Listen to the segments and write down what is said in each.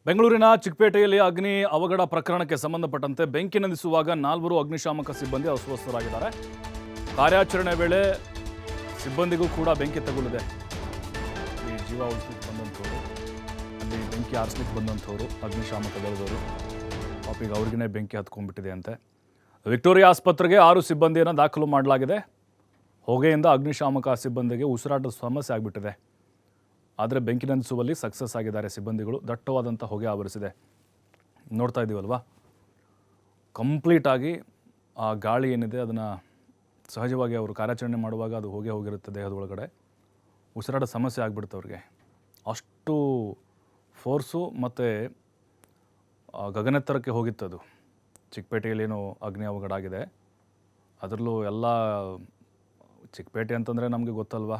ಬೆಂಗಳೂರಿನ ಚಿಕ್ಕಪೇಟೆಯಲ್ಲಿ ಅಗ್ನಿ ಅವಘಡ ಪ್ರಕರಣಕ್ಕೆ ಸಂಬಂಧಪಟ್ಟಂತೆ ಬೆಂಕಿ ನಂದಿಸುವಾಗ 4 ಅಗ್ನಿಶಾಮಕ ಸಿಬ್ಬಂದಿ ಅಸ್ವಸ್ಥರಾಗಿದ್ದಾರೆ. ಕಾರ್ಯಾಚರಣೆ ವೇಳೆ ಸಿಬ್ಬಂದಿಗೂ ಕೂಡ ಬೆಂಕಿ ತಗುಲಿದೆ. ಈ ಜೀವ ಉಳಿಸಲಿಕ್ಕೆ ಬಂದಂಥವರು, ಅಲ್ಲಿ ಬೆಂಕಿ ಆರಿಸಲಿಕ್ಕೆ ಬಂದಂಥವರು ಅಗ್ನಿಶಾಮಕ ದಳದವರು ಪಾಪಿಗೆ ಅವ್ರಿಗೇ ಬೆಂಕಿ ಹತ್ಕೊಂಡ್ಬಿಟ್ಟಿದೆ ಅಂತೆ. ವಿಕ್ಟೋರಿಯಾ ಆಸ್ಪತ್ರೆಗೆ 6 ಸಿಬ್ಬಂದಿಯನ್ನು ದಾಖಲು ಮಾಡಲಾಗಿದೆ. ಹೊಗೆಯಿಂದ ಅಗ್ನಿಶಾಮಕ ಸಿಬ್ಬಂದಿಗೆ ಉಸಿರಾಟದ ಸಮಸ್ಯೆ ಆಗಿಬಿಟ್ಟಿದೆ. ಆದರೆ ಬೆಂಕಿ ನಂದಿಸುವಲ್ಲಿ ಸಕ್ಸಸ್ ಆಗಿದ್ದಾರೆ ಸಿಬ್ಬಂದಿಗಳು. ದಟ್ಟವಾದಂಥ ಹೊಗೆ ಆವರಿಸಿದೆ, ನೋಡ್ತಾ ಇದ್ದೀವಲ್ವಾ. ಕಂಪ್ಲೀಟಾಗಿ ಆ ಗಾಳಿ ಏನಿದೆ ಅದನ್ನು ಸಹಜವಾಗಿ ಅವರು ಕಾರ್ಯಾಚರಣೆ ಮಾಡುವಾಗ ಅದು ಹೋಗಿರುತ್ತೆ ದೇಹದ ಒಳಗಡೆ. ಉಸಿರಾಟ ಸಮಸ್ಯೆ ಆಗಿಬಿಡುತ್ತೆ ಅವ್ರಿಗೆ. ಅಷ್ಟು ಫೋರ್ಸು ಮತ್ತು ಗಗನೆತ್ತರಕ್ಕೆ ಹೋಗಿತ್ತದು. ಚಿಕ್ಕಪೇಟೆಯಲ್ಲೇನೋ ಅಗ್ನಿ ಅವಘಡ ಆಗಿದೆ. ಅದರಲ್ಲೂ ಎಲ್ಲ ಚಿಕ್ಕಪೇಟೆ ಅಂತಂದರೆ ನಮಗೆ ಗೊತ್ತಲ್ವಾ,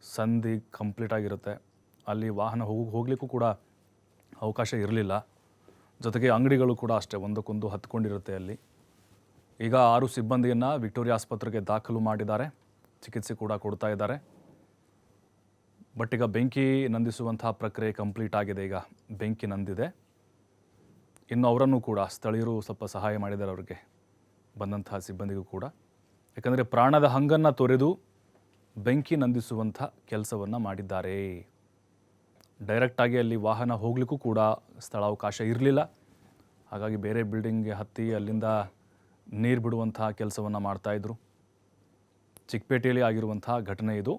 ಸಂಧಿ ಕಂಪ್ಲೀಟ್ ಆಗಿರುತ್ತೆ. ಅಲ್ಲಿ ವಾಹನ ಹೋಗಲಿಕ್ಕೂ ಕೂಡ ಅವಕಾಶ ಇರಲಿಲ್ಲ. ಜೊತೆಗೆ ಅಂಗಡಿಗಳು ಕೂಡ ಅಷ್ಟೇ ಒಂದಕ್ಕೊಂದು ಹತ್ಕೊಂಡಿರುತ್ತೆ ಅಲ್ಲಿ. ಈಗ 6 ಸಿಬ್ಬಂದಿಯನ್ನು ವಿಕ್ಟೋರಿಯಾ ಆಸ್ಪತ್ರೆಗೆ ದಾಖಲು ಮಾಡಿದ್ದಾರೆ. ಚಿಕಿತ್ಸೆ ಕೂಡ ಕೊಡ್ತಾ ಇದ್ದಾರೆ. ಬಟ್ ಈಗ ಬೆಂಕಿ ನಂದಿಸುವಂತಹ ಪ್ರಕ್ರಿಯೆ ಕಂಪ್ಲೀಟ್ ಆಗಿದೆ. ಈಗ ಬೆಂಕಿ ನಂದಿದೆ. ಇನ್ನು ಅವರನ್ನು ಕೂಡ ಸ್ಥಳೀಯರು ಸ್ವಲ್ಪ ಸಹಾಯ ಮಾಡಿದ್ದಾರೆ ಅವರಿಗೆ, ಬಂದಂತಹ ಸಿಬ್ಬಂದಿಗೂ ಕೂಡ. ಯಾಕಂದರೆ ಪ್ರಾಣದ ಹಂಗನ್ನು ತೊರೆದು ಬೆಂಕಿ ನಂದಿಸುವಂಥ ಕೆಲಸವನ್ನು ಮಾಡಿದ್ದಾರೆ. ಡೈರೆಕ್ಟಾಗಿ ಅಲ್ಲಿ ವಾಹನ ಹೋಗಲಿಕ್ಕೂ ಕೂಡ ಸ್ಥಳಾವಕಾಶ ಇರಲಿಲ್ಲ. ಹಾಗಾಗಿ ಬೇರೆ ಬಿಲ್ಡಿಂಗ್ಗೆ ಹತ್ತಿ ಅಲ್ಲಿಂದ ನೀರು ಬಿಡುವಂಥ ಕೆಲಸವನ್ನು ಮಾಡ್ತಾಯಿದ್ರು. ಚಿಕ್ಕಪೇಟೆಯಲ್ಲಿ ಆಗಿರುವಂಥ ಘಟನೆ ಇದು.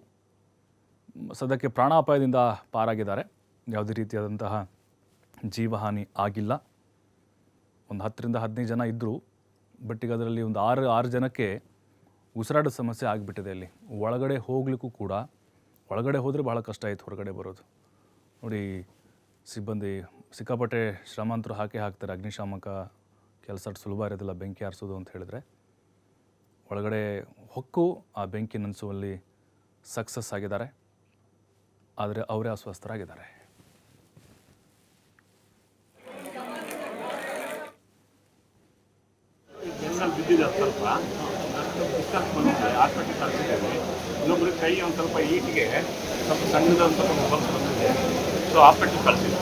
ಸದ್ಯಕ್ಕೆ ಪ್ರಾಣಾಪಾಯದಿಂದ ಪಾರಾಗಿದ್ದಾರೆ. ಯಾವುದೇ ರೀತಿಯಾದಂತಹ ಜೀವಹಾನಿ ಆಗಿಲ್ಲ. ಒಂದು 10ರಿಂದ 15 ಜನ ಇದ್ದರು. ಬಟ್ ಈಗ ಅದರಲ್ಲಿ ಒಂದು 6 ಜನಕ್ಕೆ ಉಸಿರಾಟದ ಸಮಸ್ಯೆ ಆಗಿಬಿಟ್ಟಿದೆ. ಅಲ್ಲಿ ಒಳಗಡೆ ಹೋಗಲಿಕ್ಕೂ ಕೂಡ, ಒಳಗಡೆ ಹೋದರೆ ಭಾಳ ಕಷ್ಟ ಆಯಿತು ಹೊರಗಡೆ ಬರೋದು. ನೋಡಿ, ಸಿಬ್ಬಂದಿ ಸಿಕ್ಕಾಪಟ್ಟೆ ಶ್ರಮಾಂತರು ಹಾಕ್ತಾರೆ. ಅಗ್ನಿಶಾಮಕ ಕೆಲಸ ಸುಲಭ ಇರೋದಿಲ್ಲ ಬೆಂಕಿ ಆರಿಸೋದು ಅಂತ ಹೇಳಿದ್ರೆ. ಒಳಗಡೆ ಹೊಕ್ಕು ಆ ಬೆಂಕಿ ನಂದಿಸುವಲ್ಲಿ ಸಕ್ಸಸ್ ಆಗಿದ್ದಾರೆ. ಆದರೆ ಅವರೇ ಅಸ್ವಸ್ಥರಾಗಿದ್ದಾರೆ. ಬಿದ್ದಿದೆ ಸ್ವಲ್ಪ ಡಿಸ್ಟನ್ಸ್ ಬಂದಿದೆ. ಹಾಸ್ಪಿಟ್ಲಿಗೆ ಕಳಿಸಿದ್ದೇವೆ. ಇನ್ನೊಬ್ಬರಿಗೆ ಕೈ ಒಂದು ಸ್ವಲ್ಪ ಈಟಿಗೆ ಸ್ವಲ್ಪ ಸಣ್ಣದ ಒಂದು ಸ್ವಲ್ಪ ಮೊಬೈಲ್ಸ್ ಬಂದಿದೆ. ಸೊ ಹಾಸ್ಪಿಟ್ಲಿಗೆ ಕಳಿಸಿದ್ವಿ.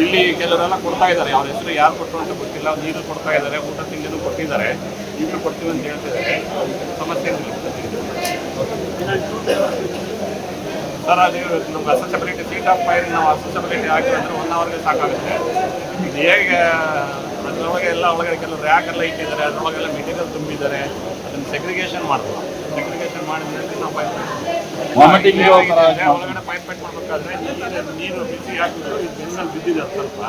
ಇಲ್ಲಿ ಕೆಲವರೆಲ್ಲ ಕೊಡ್ತಾ ಇದ್ದಾರೆ. ಅವ್ರ ಹೆಸರು ಯಾರು ಕೊಟ್ಟರು ಅಂತ ಗೊತ್ತಿಲ್ಲ. ನೀರು ಕೊಡ್ತಾ ಇದ್ದಾರೆ, ಊಟ ತಿಂಡಿನೂ ಕೊಟ್ಟಿದ್ದಾರೆ. ಈಗಲೂ ಕೊಡ್ತೀವಿ ಅಂತ ಹೇಳ್ತಿದ್ದಾರೆ. ಸಮಸ್ಯೆ ಸರ್, ಅದು ನಮ್ಗೆ ಅಸೆಸಬಿಲಿಟಿ ಸೀಟ್ ಆಫ್ ಫೈರ್ ನಾವು ಅಸೆಸಬಿಲಿಟಿ ಆಗಿರೋದ್ರೆ 1 ಅವರ್ಗೆ ಸಾಕಾಗುತ್ತೆ. ಇದು ಹೇಗೆ ಅದರೊಳಗೆ ಎಲ್ಲ ಒಳಗಡೆ ಕೆಲವು ರ್ಯಾಕ್ ಎಲ್ಲ ಇಟ್ಟಿದ್ದಾರೆ. ಅದರೊಳಗೆಲ್ಲ ಮೆಟೀರಿಯಲ್ ತುಂಬಿದ್ದಾರೆ. ಅದನ್ನು ಸೆಗ್ರಿಗೇಷನ್ ಮಾಡ್ಬೋದು. ಸೆಗ್ರಿಗೇಷನ್ ಮಾಡಿದ್ರೆ ನಾವು ಒಳಗಡೆ ಪೈಪ್ ಮಾಡಬೇಕಾದ್ರೆ ನೀರು ಬಿಸಿ ಹಾಕಿದ್ರು ಇದು ಬೆನ್ನಲ್ಲಿ ಬಿದ್ದಿದೆ ಸ್ವಲ್ಪ.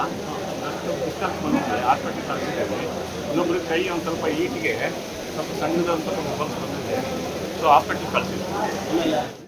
ಅಷ್ಟು ಡಿಸ್ಟನ್ಸ್ ಬಂದಿದೆ. ಹಾಸ್ಪಿಟ್ಲಿಗೆ ಕಳಿಸಿದ್ದೇವೆ. ಇನ್ನೊಬ್ಬರಿಗೆ ಕೈ ಒಂದು ಸ್ವಲ್ಪ ಈಟಿಗೆ ಸ್ವಲ್ಪ ಸಣ್ಣದ ಒಂದು ಸ್ವಲ್ಪ ಮೊಬೈಲ್ಸ್ ಬಂದಿದೆ. ಸೊ ಹಾಸ್ಪಿಟ್ಲಿಗೆ ಕಳಿಸಿದ್ವಿ.